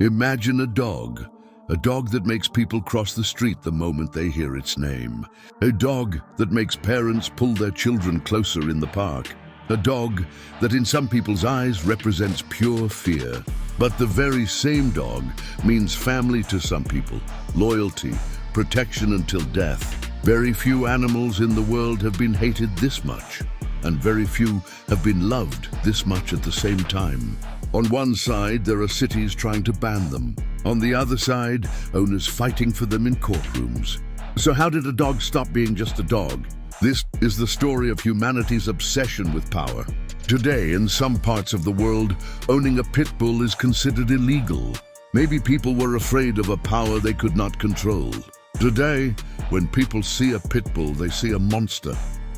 Imagine a dog that makes people cross the street the moment they hear its name. A dog that makes parents pull their children closer in the park. A dog that in some people's eyes represents pure fear. But the very same dog means family to some people, loyalty, protection until death. Very few animals in the world have been hated this much, and very few have been loved this much at the same time. On one side, there are cities trying to ban them. On the other side, owners fighting for them in courtrooms. So how did a dog stop being just a dog? This is the story of humanity's obsession with power. Today, in some parts of the world, owning a pit bull is considered illegal. Maybe people were afraid of a power they could not control. Today, when people see a pit bull, they see a monster.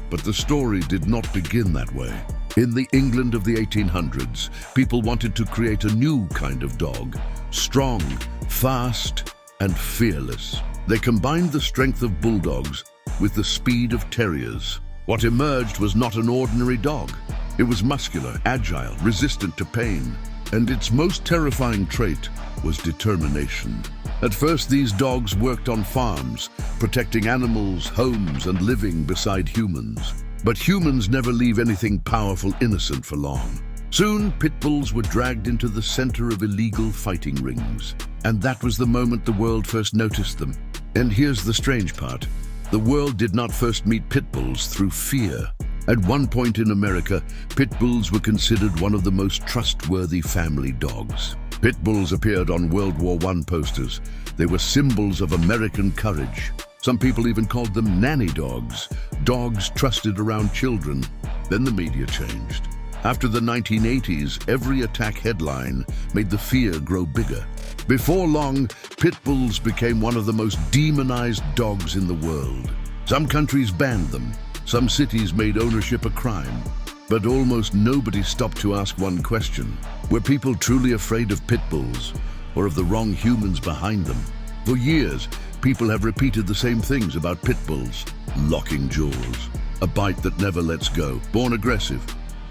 But the story did not begin that way. In the England of the 1800s, people wanted to create a new kind of dog, strong, fast, and fearless. They combined the strength of bulldogs with the speed of terriers. What emerged was not an ordinary dog. It was muscular, agile, resistant to pain, and its most terrifying trait was determination. At first, these dogs worked on farms, protecting animals, homes, and living beside humans. But humans never leave anything powerful innocent for long. Soon, pit bulls were dragged into the center of illegal fighting rings. And that was the moment the world first noticed them. And here's the strange part. The world did not first meet pit bulls through fear. At one point in America, pit bulls were considered one of the most trustworthy family dogs. Pit bulls appeared on World War I posters. They were symbols of American courage. Some people even called them nanny dogs, dogs trusted around children. Then the media changed. After the 1980s, every attack headline made the fear grow bigger. Before long, pit bulls became one of the most demonized dogs in the world. Some countries banned them. Some cities made ownership a crime. But almost nobody stopped to ask one question. Were people truly afraid of pit bulls, or of the wrong humans behind them? For years, people have repeated the same things about pit bulls. Locking jaws, a bite that never lets go, born aggressive.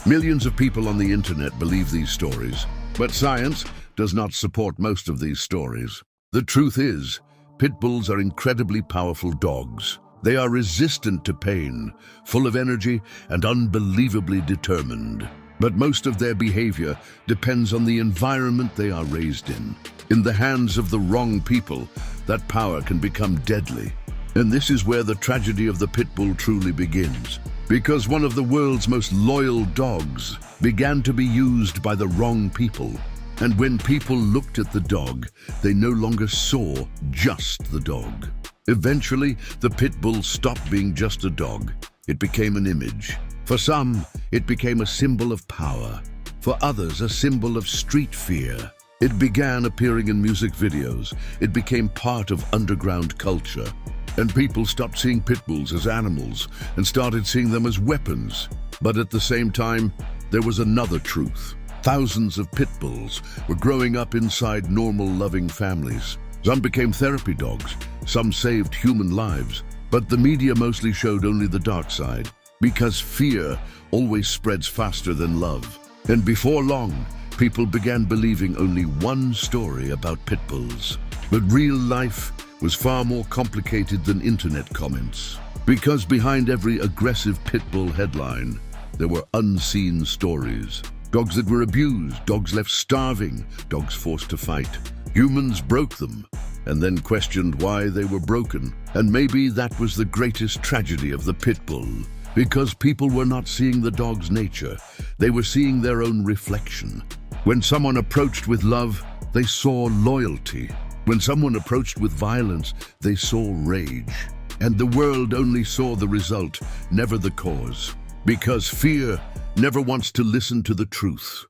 Millions of people on the internet believe these stories, but science does not support most of these stories. The truth is, pit bulls are incredibly powerful dogs. They are resistant to pain, full of energy, and unbelievably determined. But most of their behavior depends on the environment they are raised in. In the hands of the wrong people, that power can become deadly. And this is where the tragedy of the pit bull truly begins. Because one of the world's most loyal dogs began to be used by the wrong people. And when people looked at the dog, they no longer saw just the dog. Eventually, the pit bull stopped being just a dog. It became an image. For some, it became a symbol of power. For others, a symbol of street fear. It began appearing in music videos. It became part of underground culture. And people stopped seeing pit bulls as animals and started seeing them as weapons. But at the same time, there was another truth. Thousands of pit bulls were growing up inside normal, loving families. Some became therapy dogs. Some saved human lives. But the media mostly showed only the dark side, because fear always spreads faster than love. And before long, people began believing only one story about pit bulls. But real life was far more complicated than internet comments. Because behind every aggressive pit bull headline, there were unseen stories. Dogs that were abused, dogs left starving, dogs forced to fight. Humans broke them, and then questioned why they were broken. And maybe that was the greatest tragedy of the pit bull. Because people were not seeing the dog's nature, they were seeing their own reflection. When someone approached with love, they saw loyalty. When someone approached with violence, they saw rage. And the world only saw the result, never the cause. Because fear never wants to listen to the truth.